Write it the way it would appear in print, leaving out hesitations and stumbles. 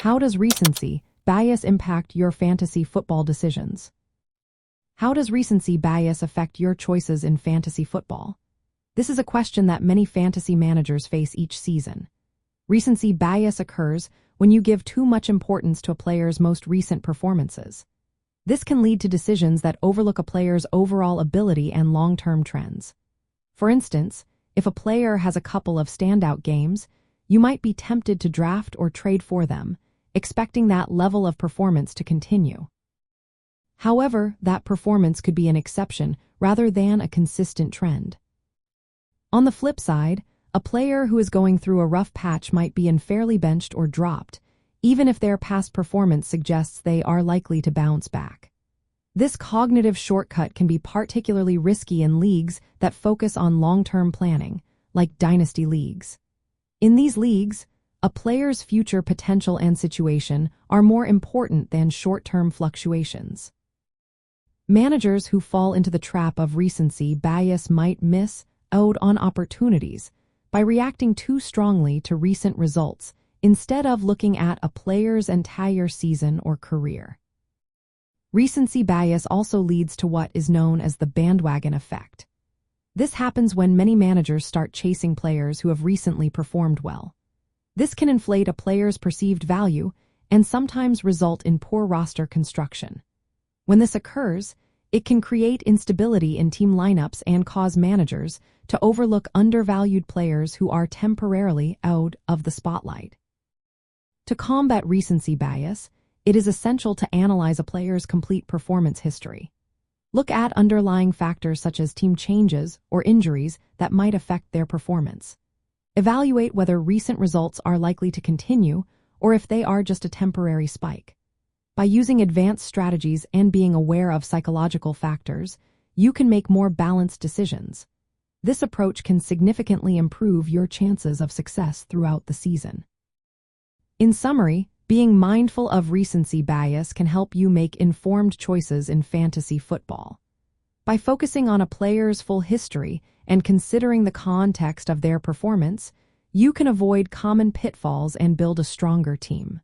How does recency bias impact your fantasy football decisions? How does recency bias affect your choices in fantasy football? This is a question that many fantasy managers face each season. Recency bias occurs when you give too much importance to a player's most recent performances. This can lead to decisions that overlook a player's overall ability and long-term trends. For instance, if a player has a couple of standout games, you might be tempted to draft or trade for them, expecting that level of performance to continue. However, that performance could be an exception rather than a consistent trend. On the flip side, a player who is going through a rough patch might be unfairly benched or dropped, even if their past performance suggests they are likely to bounce back. This cognitive shortcut can be particularly risky in leagues that focus on long-term planning, like dynasty leagues. In these leagues, a player's future potential and situation are more important than short-term fluctuations. Managers who fall into the trap of recency bias might miss out on opportunities by reacting too strongly to recent results instead of looking at a player's entire season or career. Recency bias also leads to what is known as the bandwagon effect. This happens when many managers start chasing players who have recently performed well. This can inflate a player's perceived value and sometimes result in poor roster construction. When this occurs, it can create instability in team lineups and cause managers to overlook undervalued players who are temporarily out of the spotlight. To combat recency bias, it is essential to analyze a player's complete performance history. Look at underlying factors such as team changes or injuries that might affect their performance. Evaluate whether recent results are likely to continue or if they are just a temporary spike. By using advanced strategies and being aware of psychological factors, you can make more balanced decisions. This approach can significantly improve your chances of success throughout the season. In summary, being mindful of recency bias can help you make informed choices in fantasy football. By focusing on a player's full history and considering the context of their performance, you can avoid common pitfalls and build a stronger team.